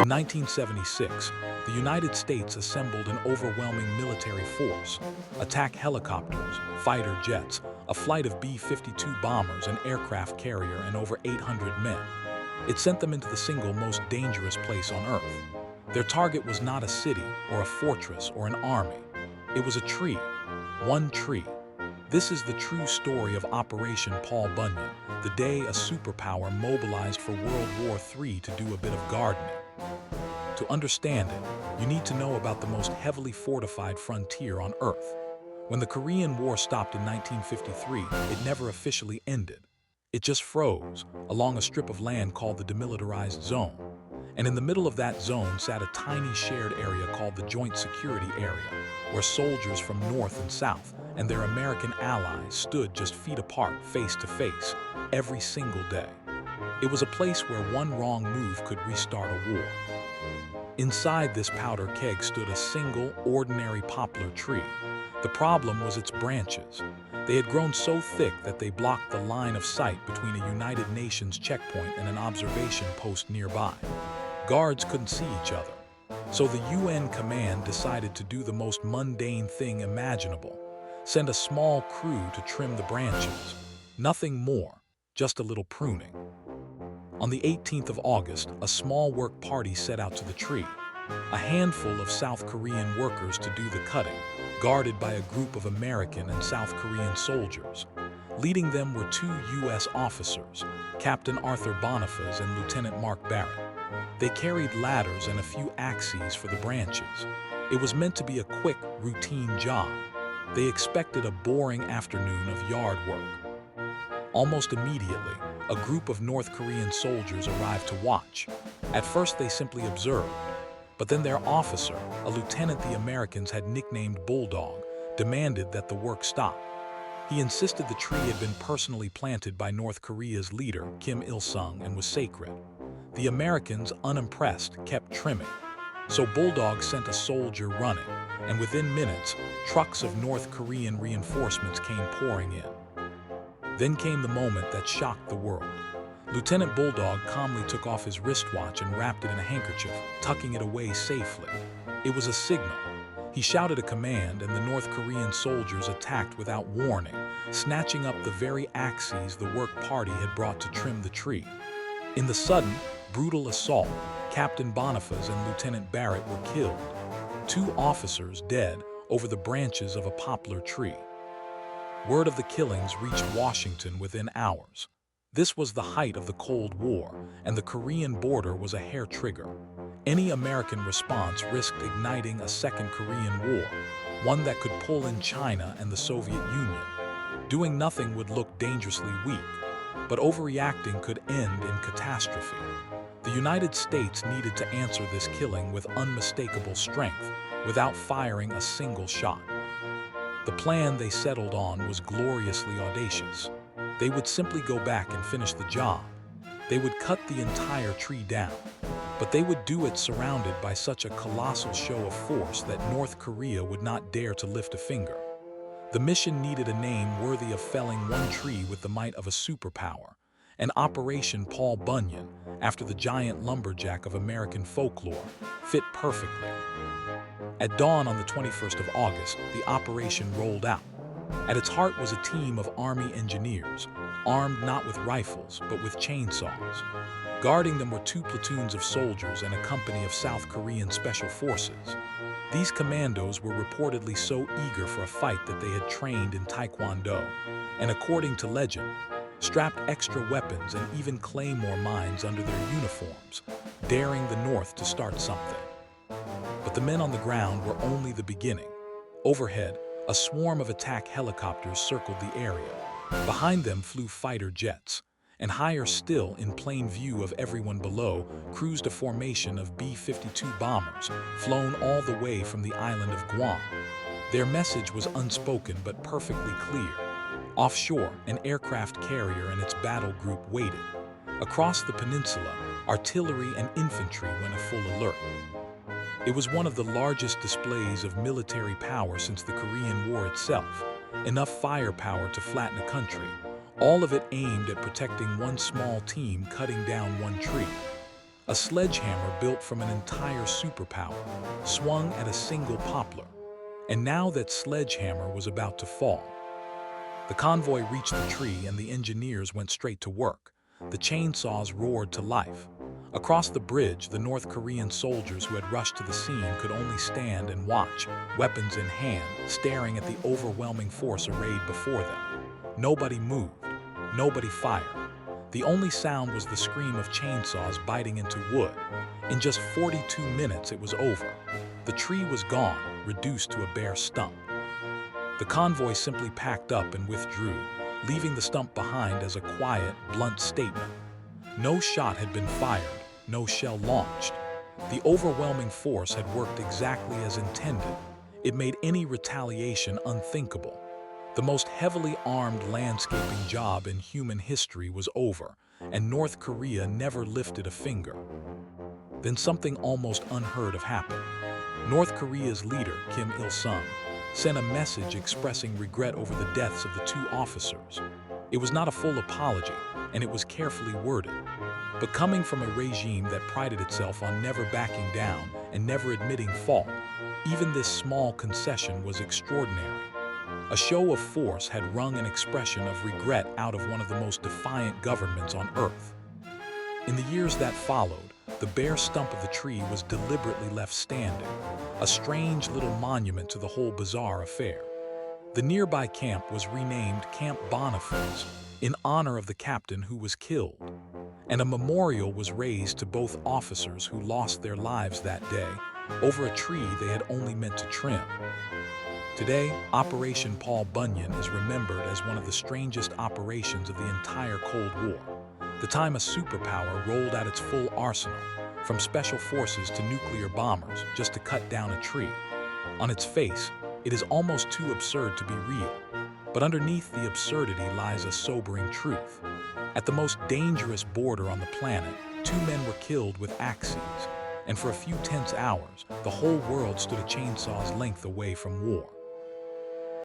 In 1976, the United States assembled an overwhelming military force, attack helicopters, fighter jets, a flight of B-52 bombers, an aircraft carrier, and over 800 men. It sent them into the single most dangerous place on Earth. Their target was not a city or a fortress or an army. It was a tree, one tree. This is the true story of Operation Paul Bunyan, the day a superpower mobilized for World War III to do a bit of gardening. To understand it, you need to know about the most heavily fortified frontier on Earth. When the Korean War stopped in 1953, it never officially ended. It just froze along a strip of land called the Demilitarized Zone. And in the middle of that zone sat a tiny shared area called the Joint Security Area, where soldiers from North and South and their American allies stood just feet apart, face to face, every single day. It was a place where one wrong move could restart a war. Inside this powder keg stood a single, ordinary poplar tree. The problem was its branches. They had grown so thick that they blocked the line of sight between a United Nations checkpoint and an observation post nearby. Guards couldn't see each other. So the UN command decided to do the most mundane thing imaginable: send a small crew to trim the branches. Nothing more, just a little pruning. On the 18th of August, a small work party set out to the tree. A handful of South Korean workers to do the cutting, guarded by a group of American and South Korean soldiers. Leading them were two U.S. officers, Captain Arthur Bonifas and Lieutenant Mark Barrett. They carried ladders and a few axes for the branches. It was meant to be a quick, routine job. They expected a boring afternoon of yard work. Almost immediately, a group of North Korean soldiers arrived to watch. At first they simply observed, but then their officer, a lieutenant the Americans had nicknamed Bulldog, demanded that the work stop. He insisted the tree had been personally planted by North Korea's leader, Kim Il-sung, and was sacred. The Americans, unimpressed, kept trimming. So Bulldog sent a soldier running, and within minutes, trucks of North Korean reinforcements came pouring in. Then came the moment that shocked the world. Lieutenant Bulldog calmly took off his wristwatch and wrapped it in a handkerchief, tucking it away safely. It was a signal. He shouted a command, and the North Korean soldiers attacked without warning, snatching up the very axes the work party had brought to trim the tree. In the sudden, brutal assault, Captain Bonifas and Lieutenant Barrett were killed. Two officers dead over the branches of a poplar tree. Word of the killings reached Washington within hours. This was the height of the Cold War, and the Korean border was a hair trigger. Any American response risked igniting a second Korean War, one that could pull in China and the Soviet Union. Doing nothing would look dangerously weak, but overreacting could end in catastrophe. The United States needed to answer this killing with unmistakable strength, without firing a single shot. The plan they settled on was gloriously audacious. They would simply go back and finish the job. They would cut the entire tree down, but they would do it surrounded by such a colossal show of force that North Korea would not dare to lift a finger. The mission needed a name worthy of felling one tree with the might of a superpower, and Operation Paul Bunyan, after the giant lumberjack of American folklore, fit perfectly. At dawn on the 21st of August, the operation rolled out. At its heart was a team of Army engineers, armed not with rifles, but with chainsaws. Guarding them were two platoons of soldiers and a company of South Korean Special Forces. These commandos were reportedly so eager for a fight that they had trained in Taekwondo, and according to legend, strapped extra weapons and even claymore mines under their uniforms, daring the North to start something. But the men on the ground were only the beginning. Overhead, a swarm of attack helicopters circled the area. Behind them flew fighter jets, and higher still, in plain view of everyone below, cruised a formation of B-52 bombers, flown all the way from the island of Guam. Their message was unspoken but perfectly clear. Offshore, an aircraft carrier and its battle group waited. Across the peninsula, artillery and infantry went a full alert. It was one of the largest displays of military power since the Korean War itself, enough firepower to flatten a country, all of it aimed at protecting one small team cutting down one tree. a sledgehammer built from an entire superpower, swung at a single poplar. And now that sledgehammer was about to fall. The convoy reached the tree and the engineers went straight to work. The chainsaws roared to life. Across the bridge, the North Korean soldiers who had rushed to the scene could only stand and watch, weapons in hand, staring at the overwhelming force arrayed before them. Nobody moved. Nobody fired. The only sound was the scream of chainsaws biting into wood. In just 42 minutes, it was over. The tree was gone, reduced to a bare stump. The convoy simply packed up and withdrew, leaving the stump behind as a quiet, blunt statement. No shot had been fired, no shell launched. The overwhelming force had worked exactly as intended. It made any retaliation unthinkable. The most heavily armed landscaping job in human history was over, and North Korea never lifted a finger. Then something almost unheard of happened. North Korea's leader, Kim Il-sung, sent a message expressing regret over the deaths of the two officers. It was not a full apology, and it was carefully worded. But coming from a regime that prided itself on never backing down and never admitting fault, even this small concession was extraordinary. A show of force had wrung an expression of regret out of one of the most defiant governments on earth. In the years that followed, the bare stump of the tree was deliberately left standing, a strange little monument to the whole bizarre affair. The nearby camp was renamed Camp Bonifas in honor of the captain who was killed, and a memorial was raised to both officers who lost their lives that day over a tree they had only meant to trim. Today, Operation Paul Bunyan is remembered as one of the strangest operations of the entire Cold War. The time a superpower rolled out its full arsenal, from special forces to nuclear bombers, just to cut down a tree. On its face, it is almost too absurd to be real. But underneath the absurdity lies a sobering truth. At the most dangerous border on the planet, 2 men were killed with axes, and for a few tense hours, the whole world stood a chainsaw's length away from war.